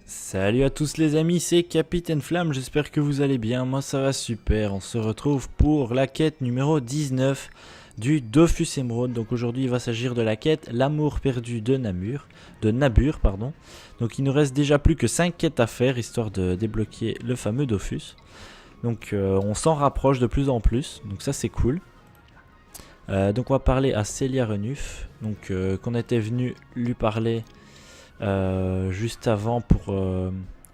Salut à tous les amis, c'est Capitaine Flamme, j'espère que vous allez bien, moi ça va super, on se retrouve pour la quête numéro 19 du Dofus Emerald. Donc aujourd'hui il va s'agir de la quête L'amour perdu de Nabur, pardon. Donc il nous reste déjà plus que 5 quêtes à faire histoire de débloquer le fameux Dofus. Donc on s'en rapproche de plus en plus, donc ça c'est cool. Donc on va parler à Célia Renuf, donc qu'on était venu lui parler juste avant pour...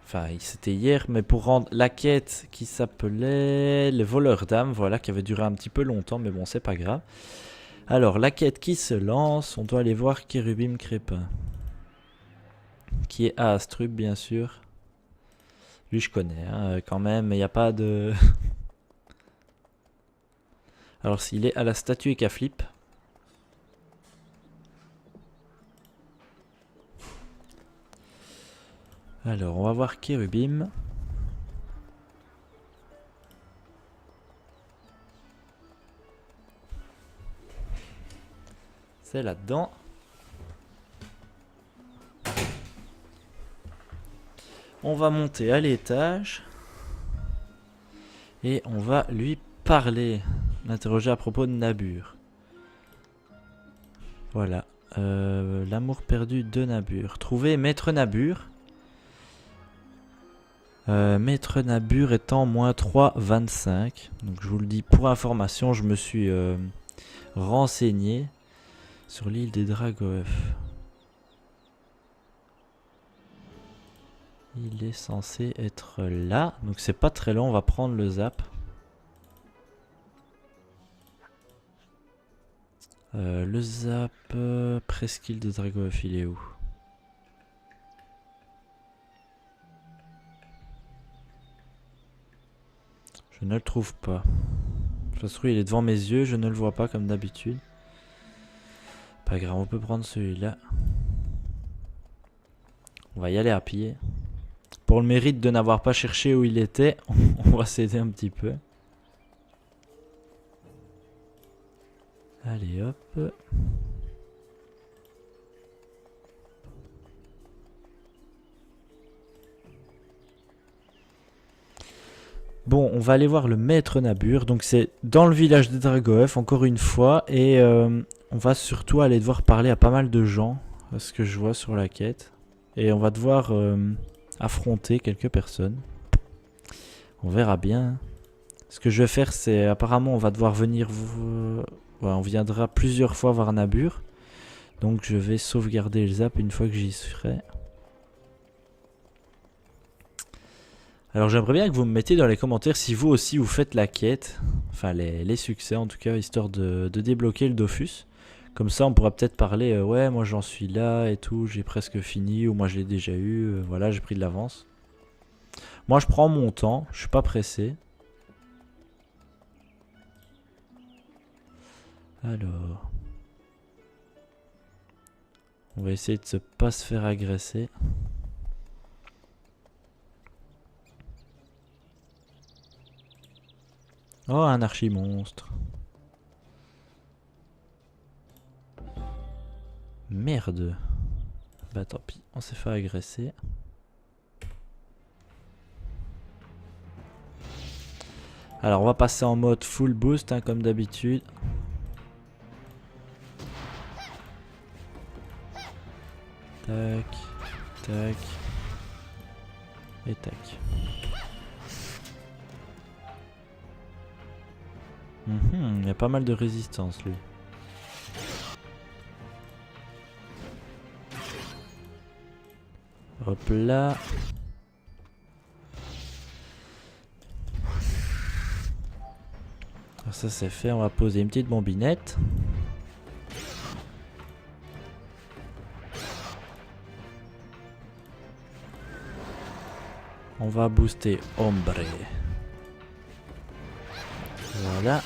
Enfin, c'était hier, mais pour rendre la quête qui s'appelait Les voleurs d'âmes, voilà, qui avait duré un petit peu longtemps, mais bon, c'est pas grave. Alors, la quête qui se lance, on doit aller voir Kérubim Crépin. Qui est à Astrub, bien sûr. Lui, je connais, hein, quand même, mais il n'y a pas de... Alors, s'il est à la statue Ekaflip. Alors, on va voir Kérubim. C'est là-dedans. On va monter à l'étage. Et on va lui parler. L'interroger à propos de Nabur. Voilà. L'amour perdu de Nabur. Trouver Maître Nabur. Maître Nabur étant moins 3,25. Donc je vous le dis pour information, je me suis renseigné sur l'île des Dragoef. Il est censé être là. Donc c'est pas très long, on va prendre le zap. Le zap presqu'île de Dragoef, il est où? Je ne le trouve pas. De toute façon, il est devant mes yeux, je ne le vois pas comme d'habitude. Pas grave, on peut prendre celui-là. On va y aller à pied. Pour le mérite de n'avoir pas cherché où il était, on va s'aider un petit peu. Allez hop. Bon, on va aller voir le maître Nabur. Donc c'est dans le village de Dragoef, encore une fois. Et on va surtout aller devoir parler à pas mal de gens. Ce que je vois sur la quête. Et on va devoir affronter quelques personnes. On verra bien. Ce que je vais faire, c'est apparemment on va devoir venir... Ouais, on viendra plusieurs fois voir Nabur. Donc je vais sauvegarder le zap une fois que j'y serai. Alors j'aimerais bien que vous me mettiez dans les commentaires si vous aussi vous faites la quête. Enfin les succès en tout cas, histoire de débloquer le Dofus. Comme ça on pourra peut-être parler, ouais moi j'en suis là et tout, j'ai presque fini, ou moi je l'ai déjà eu, voilà j'ai pris de l'avance. Moi je prends mon temps, je suis pas pressé. Alors... On va essayer de ne pas se faire agresser. Oh, un archimonstre. Merde. Bah tant pis, on s'est fait agresser. Alors on va passer en mode full boost hein, comme d'habitude. Tac, tac. Et tac. Il y a pas mal de résistance lui. Hop là. Alors ça c'est fait, on va poser une petite bombinette. On va booster Ombre. Voilà.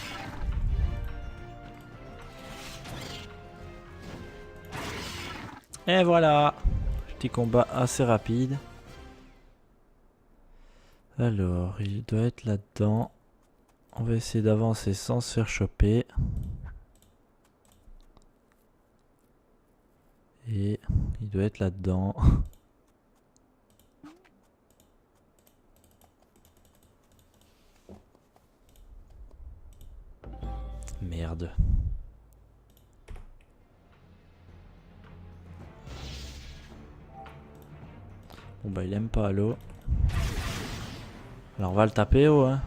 Et voilà. Petit combat assez rapide. Alors, il doit être là-dedans. On va essayer d'avancer sans se faire choper. Et il doit être là-dedans. merde. Bon bah il aime pas l'eau. Alors on va le taper haut hein.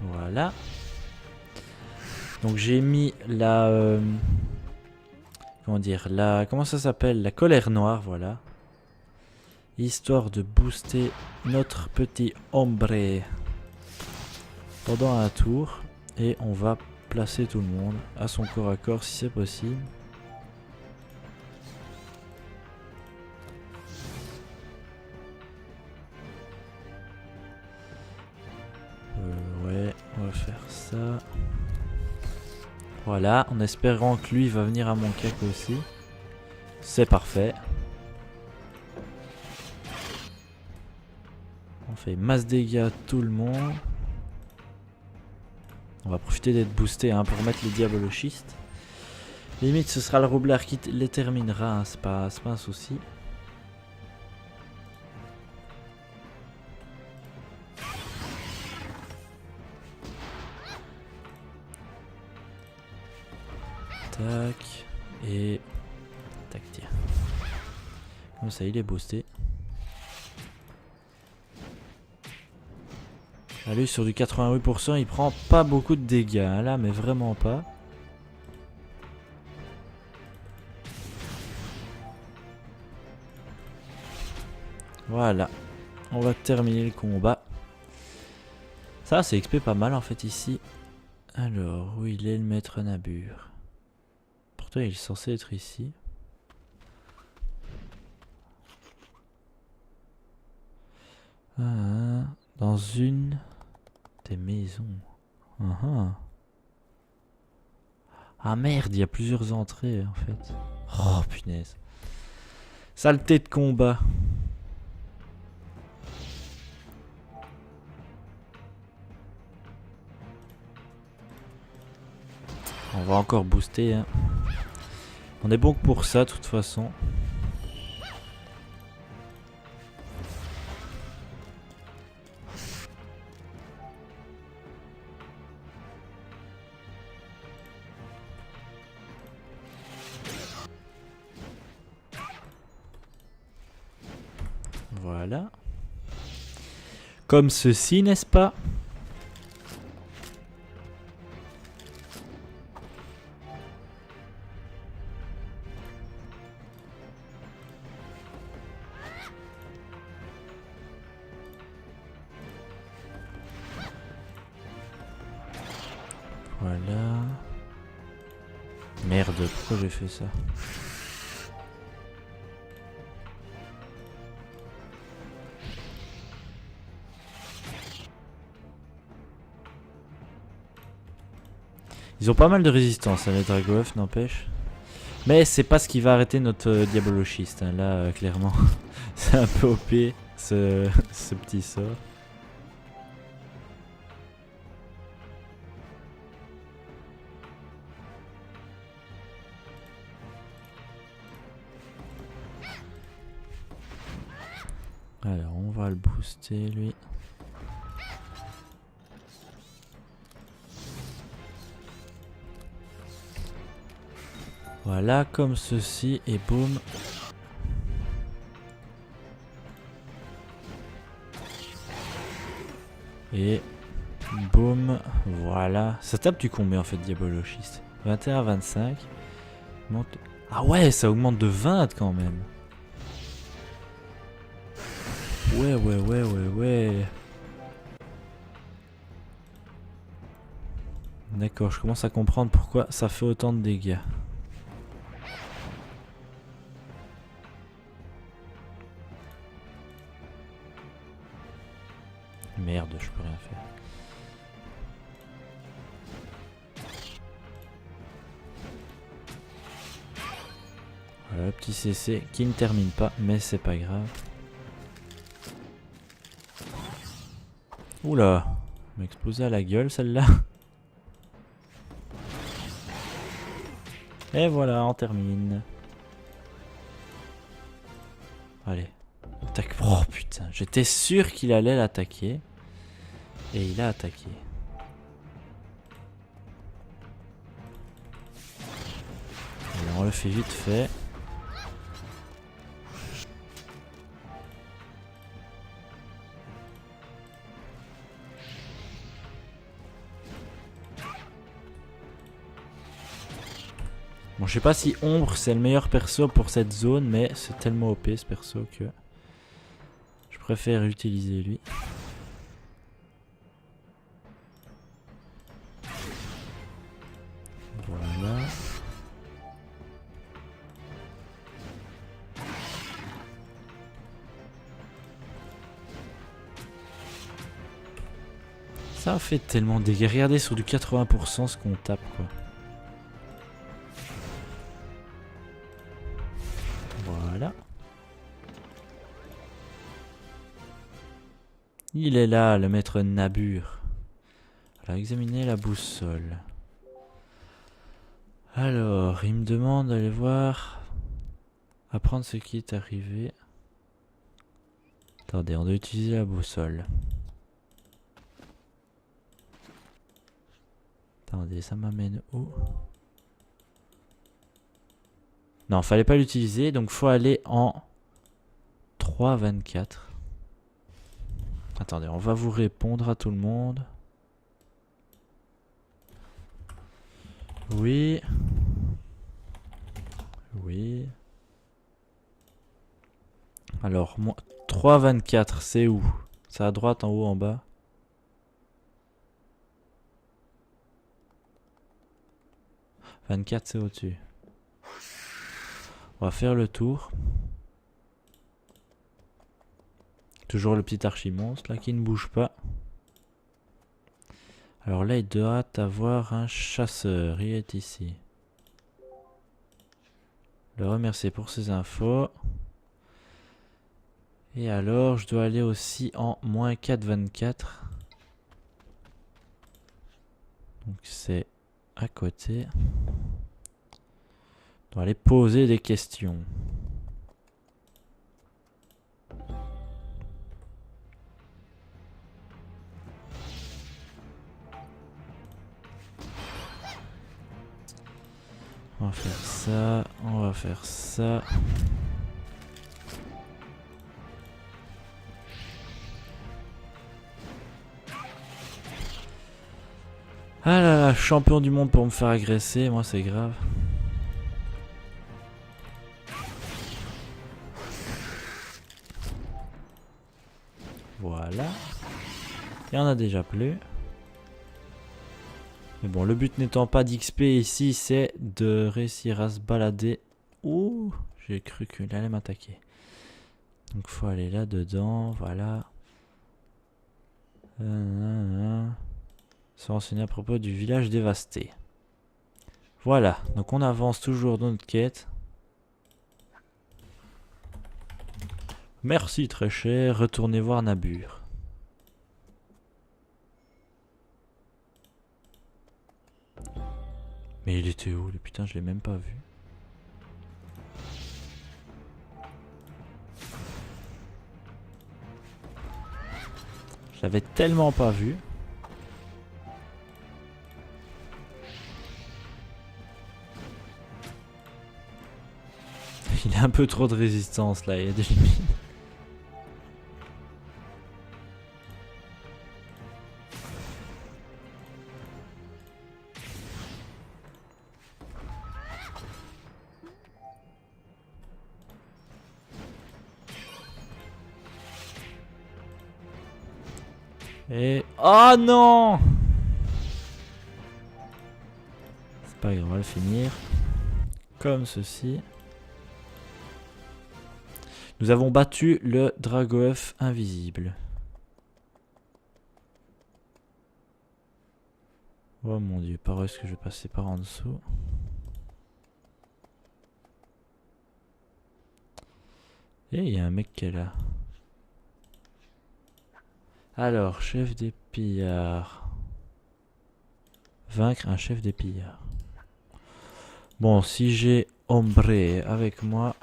Voilà. Donc j'ai mis la... comment dire, comment ça s'appelle? La colère noire, voilà. Histoire de booster notre petit ombre pendant un tour. Et on va placer tout le monde à son corps à corps si c'est possible. Ouais, on va faire ça. Voilà, en espérant que lui va venir à mon cac aussi. C'est parfait. On fait masse dégâts à tout le monde. On va profiter d'être boosté hein, pour mettre les diabolochistes. Limite ce sera le roublard qui les terminera, hein, c'est pas un souci. Tac. Et... tac tiens. Comme ça il est boosté. Ah, lui sur du 88% il prend pas beaucoup de dégâts hein, là mais vraiment pas. Voilà, on va terminer le combat. Ça c'est XP pas mal en fait ici. Alors où il est le maître Nabur? Pourtant il est censé être ici. Dans une des maisons. Ah merde, il y a plusieurs entrées en fait. Oh punaise. Saleté de combat. On va encore booster hein. On est bon que pour ça de toute façon. Voilà. Comme ceci, n'est-ce pas? Voilà. Merde, pourquoi j'ai fait ça? Ils ont pas mal de résistance, hein, les Dragoef, n'empêche. Mais c'est pas ce qui va arrêter notre diabolochiste, hein, là, clairement. C'est un peu OP, ce petit sort. Alors, on va le booster, lui. Voilà, comme ceci, et boum. Et boum, voilà. Ça tape du combien en fait, diabolochiste? 21 à 25. Monte... Ah ouais, ça augmente de 20 quand même. Ouais. D'accord, je commence à comprendre pourquoi ça fait autant de dégâts. Merde, je peux rien faire. Voilà, petit CC qui ne termine pas, mais c'est pas grave. Oula, m'a explosé à la gueule celle-là. Et voilà, on termine. Allez. Attaque. Oh putain, j'étais sûr qu'il allait l'attaquer. Et il a attaqué. Allez, on le fait vite fait. Bon, je sais pas si Ombre c'est le meilleur perso pour cette zone, mais c'est tellement OP ce perso que je préfère utiliser lui. Voilà. Ça fait tellement de dégâts. Regardez sur du 80% ce qu'on tape quoi. Voilà. Il est là, le maître Nabur. Alors, examiner la boussole. Alors, il me demande d'aller voir. Apprendre ce qui est arrivé. Attendez, on doit utiliser la boussole. Attendez, ça m'amène où? Non, fallait pas l'utiliser, donc faut aller en 3.24. Attendez, on va vous répondre à tout le monde. Oui. Oui. Alors, 3.24, c'est où? C'est à droite, en haut, en bas? « 24, c'est au-dessus. On va faire le tour. Toujours le petit archimonstre là qui ne bouge pas. Alors là, il doit avoir un chasseur. Il est ici. Le remercier pour ses infos. Et alors, je dois aller aussi en moins 4.24. Donc c'est à côté. On doit aller poser des questions. On va faire ça, on va faire ça. Ah là là, champion du monde pour me faire agresser, moi c'est grave. Voilà. Et on a déjà plus. Mais bon, le but n'étant pas d'XP ici, c'est de réussir à se balader. Ouh, j'ai cru qu'il allait m'attaquer. Donc faut aller là-dedans, voilà. Se renseigner à propos du village dévasté. Voilà, donc on avance toujours dans notre quête. Merci très cher, retournez voir Nabur. Mais il était où? Putain, je l'ai même pas vu. Je l'avais tellement pas vu. Il a un peu trop de résistance là, il y a des limites. Et... Oh non! C'est pas grave, on va le finir. Comme ceci. Nous avons battu le Dragoeuf invisible. Oh mon dieu, par où est-ce que je vais passer par en dessous? Et il y a un mec qui est là. Alors, chef des pillards. Vaincre un chef des pillards. Bon, si j'ai Ombre avec moi...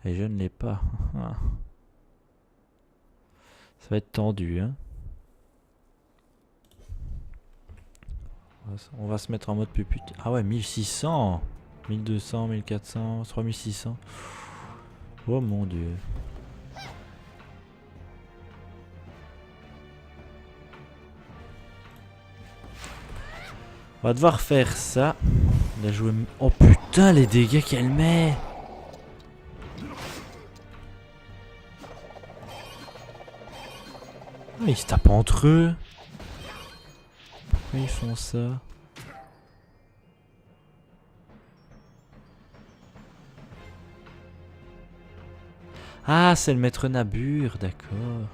Et je ne l'ai pas. Ça va être tendu, hein. On va se mettre en mode pupute. Ah ouais, 1600, 1200, 1400, 3600. Oh mon dieu. On va devoir faire ça. Il a joué... Oh putain, les dégâts qu'elle met. Oh, ils se tapent entre eux. Pourquoi ils font ça? Ah, c'est le maître Nabur, d'accord.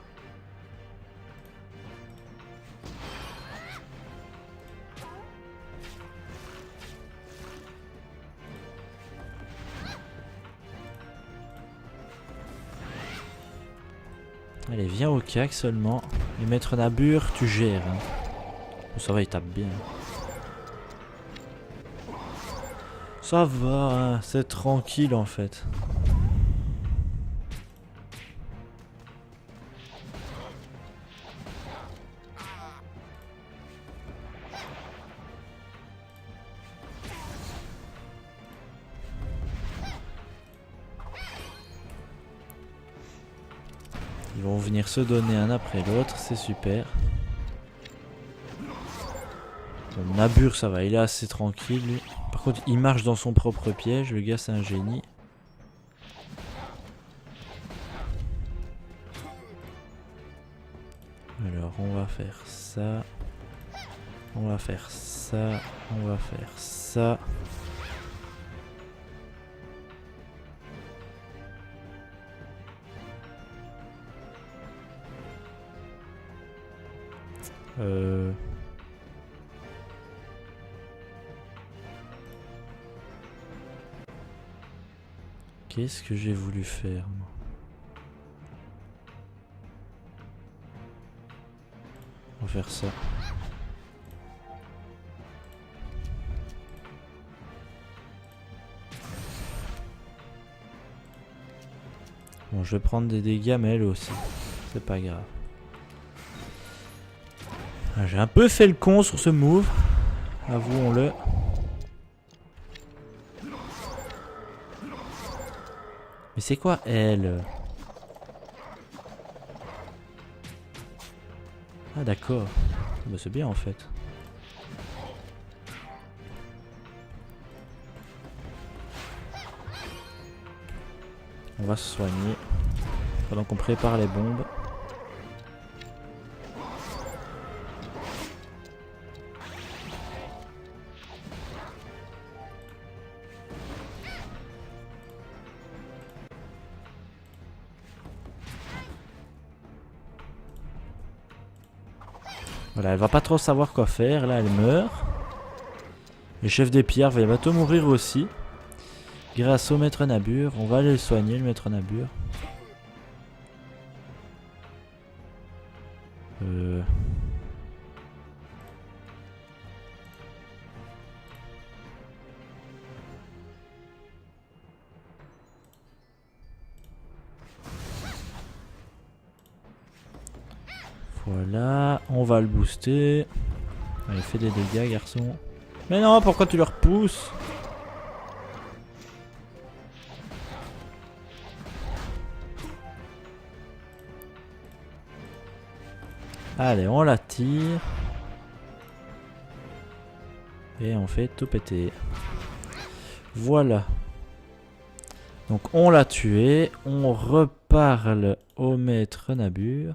Allez, viens au cac seulement. Les maîtres Nabur, tu gères. Hein. Ça va, il tape bien. Ça va, hein, c'est tranquille en fait. Ils vont venir se donner un après l'autre, c'est super. Bon, Nabur, ça va, il est assez tranquille lui. Par contre, il marche dans son propre piège, le gars c'est un génie. Alors, on va faire ça. On va faire ça. On va faire ça. Qu'est-ce que j'ai voulu faire moi? On va faire ça. Bon, je vais prendre des dégâts, mais elle aussi. C'est pas grave. Ah, j'ai un peu fait le con sur ce move. Avouons-le. Mais c'est quoi elle? Ah d'accord. Bah, c'est bien en fait. On va se soigner. Pendant qu'on prépare les bombes. Voilà, elle va pas trop savoir quoi faire. Là, elle meurt. Le chef des pierres va bientôt mourir aussi. Grâce au maître Nabur. On va aller le soigner, le maître Nabur. Voilà, on va le booster. Allez, fais des dégâts, garçon. Mais non, pourquoi tu le repousses? Allez, on la tire. Et on fait tout péter. Voilà. Donc on l'a tué. On reparle au maître Nabur.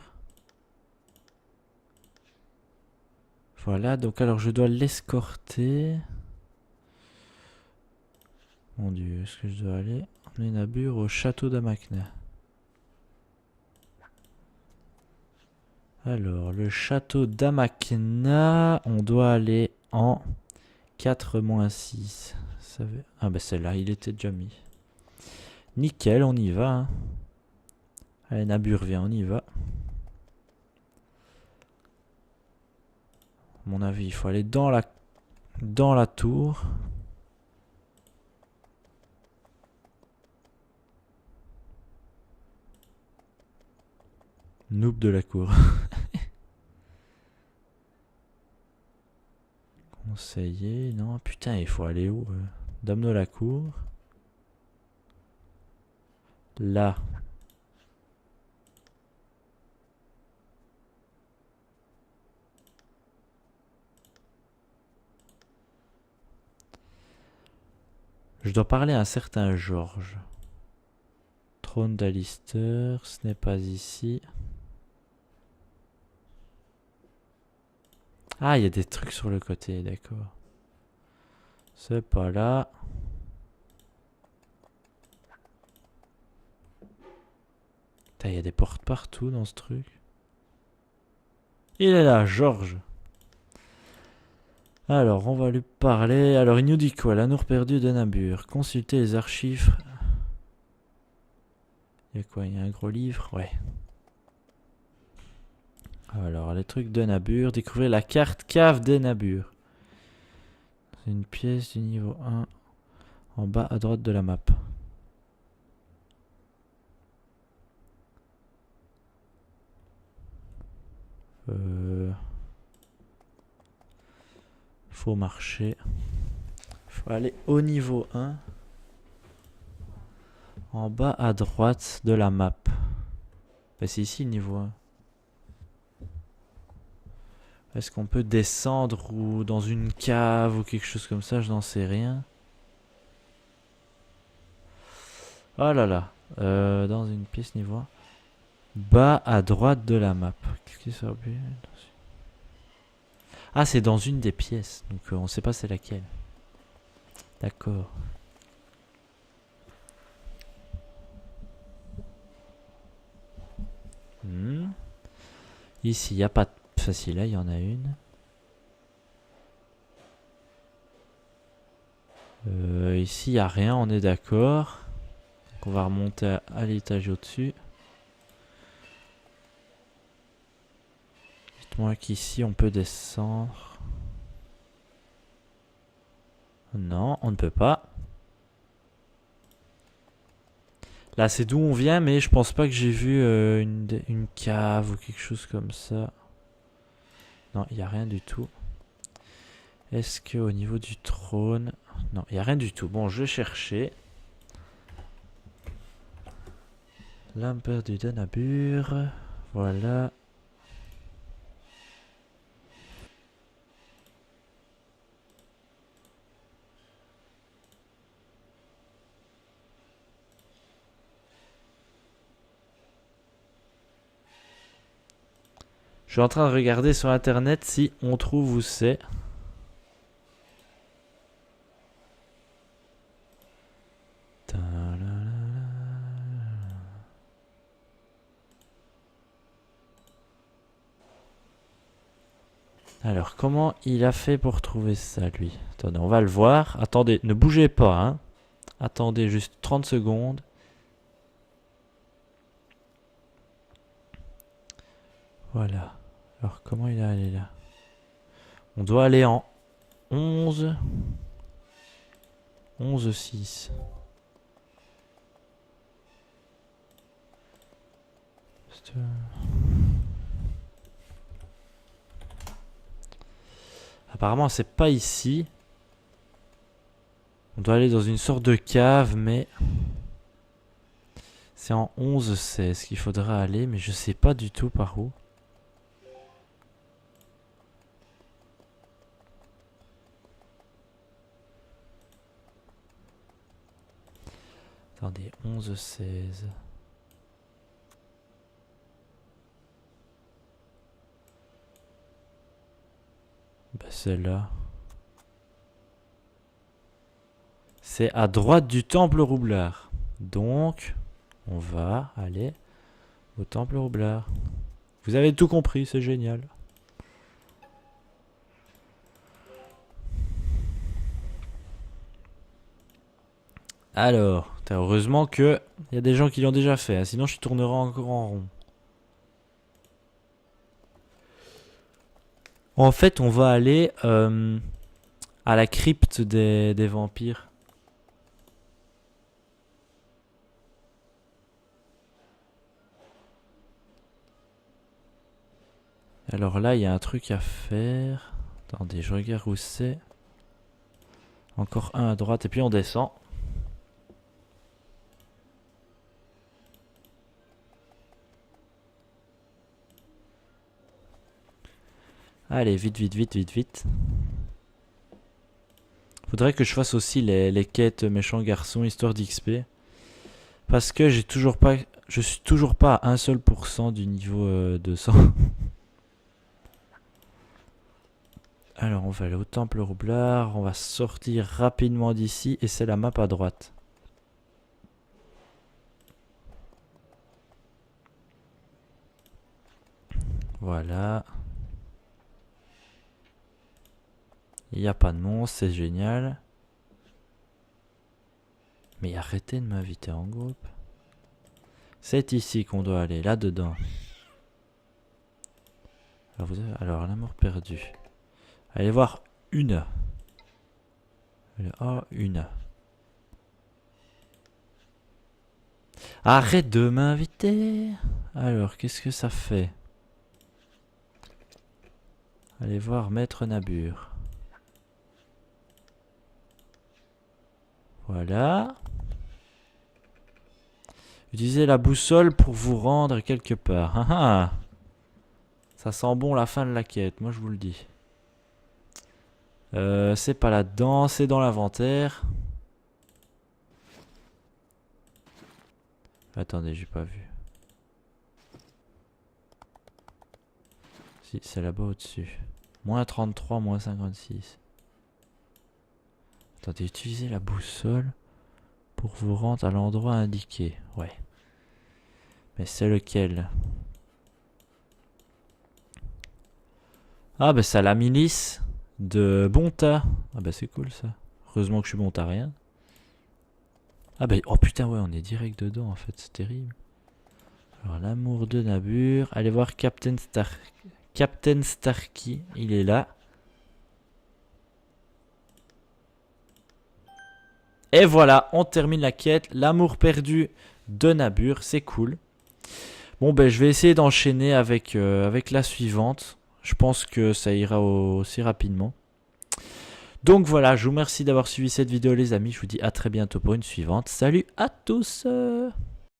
Voilà, donc alors je dois l'escorter. Mon dieu, est-ce que je dois aller emmener Nabur au château d'Amakna? Alors, le château d'Amakna, on doit aller en 4-6. Ah bah celle-là, il était déjà mis. Nickel, on y va. Hein. Allez, Nabur, viens, on y va. À mon avis, il faut aller dans la dans la tour. Noob de la cour. Conseiller, non, putain, il faut aller où Dame de la cour. Là. Je dois parler à un certain Georges. Trône d'Alistair, ce n'est pas ici. Ah, il y a des trucs sur le côté, d'accord. C'est pas là. Il y a des portes partout dans ce truc. Il est là, Georges. Alors, on va lui parler. Alors, il nous dit quoi? L'anneau perdu de Nabur. Consultez les archives. Il y a quoi? Il y a un gros livre? Ouais. Alors, les trucs de Nabur. Découvrez la carte cave des Nabur. C'est une pièce du niveau 1. En bas à droite de la map. Faut marcher. Faut aller au niveau 1. En bas à droite de la map. Bah, c'est ici le niveau 1. Est-ce qu'on peut descendre ou dans une cave ou quelque chose comme ça? Je n'en sais rien. Oh là là. Dans une pièce niveau 1. Bas à droite de la map. Qu'est-ce qui sert bien? Ah, c'est dans une des pièces. Donc on sait pas c'est laquelle. D'accord. Ici, il n'y a pas de... Facile, là, il y en a une. Ici, il n'y a rien, on est d'accord. Donc on va remonter à l'étage au-dessus. Dites-moi qu'ici, on peut descendre. Non, on ne peut pas. Là, c'est d'où on vient, mais je pense pas que j'ai vu une cave ou quelque chose comme ça. Non, il n'y a rien du tout. Est-ce qu'au niveau du trône... Non, il n'y a rien du tout. Bon, je vais chercher. L'Empire du Danabur. Voilà. Je suis en train de regarder sur internet si on trouve où c'est. Alors, comment il a fait pour trouver ça, lui? Attendez, on va le voir. Attendez, ne bougez pas, hein. Attendez juste 30 secondes. Voilà. Alors, comment il est allé là? On doit aller en 11. 11-6. Apparemment, c'est pas ici. On doit aller dans une sorte de cave, mais... C'est en 11-16 qu'il faudra aller, mais je sais pas du tout par où. Attendez, 11-16. Bah celle-là. C'est à droite du temple roublard. Donc, on va aller au temple roublard. Vous avez tout compris, c'est génial. Alors, heureusement que il y a des gens qui l'ont déjà fait, hein, sinon je tournerai encore en rond. En fait, on va aller à la crypte des vampires. Alors là, il y a un truc à faire. Attendez, je regarde où c'est. Encore un à droite et puis on descend. Allez, vite, vite, vite, vite, vite. Faudrait que je fasse aussi les quêtes méchants garçons, histoire d'XP. Parce que j'ai toujours pas... Je suis toujours pas à 1 seul % du niveau 200. Alors, on va aller au temple roublard. On va sortir rapidement d'ici. Et c'est la map à droite. Voilà. Il n'y a pas de monstre, c'est génial. Mais arrêtez de m'inviter en groupe. C'est ici qu'on doit aller, là-dedans. Alors, l'amour perdu. Allez voir une. Oh, une. Arrête de m'inviter. Alors, qu'est-ce que ça fait? Allez voir Maître Nabur. Voilà. Utilisez la boussole pour vous rendre quelque part. Ah ah. Ça sent bon la fin de la quête, moi je vous le dis. C'est pas là-dedans, c'est dans l'inventaire. Attendez, j'ai pas vu. Si, c'est là-bas au-dessus. Moins 33, moins 56. Attendez, utilisez la boussole pour vous rendre à l'endroit indiqué. Ouais. Mais c'est lequel? Ah bah c'est la milice de Bonta. Ah bah c'est cool ça. Heureusement que je suis bontarien. Ah bah oh putain ouais on est direct dedans en fait, c'est terrible. Alors l'amour de Nabur. Allez voir Captain Starkey, il est là. Et voilà, on termine la quête. L'amour perdu de Nabur, c'est cool. Bon ben je vais essayer d'enchaîner avec la suivante. Je pense que ça ira aussi rapidement. Donc voilà, je vous remercie d'avoir suivi cette vidéo les amis. Je vous dis à très bientôt pour une suivante. Salut à tous.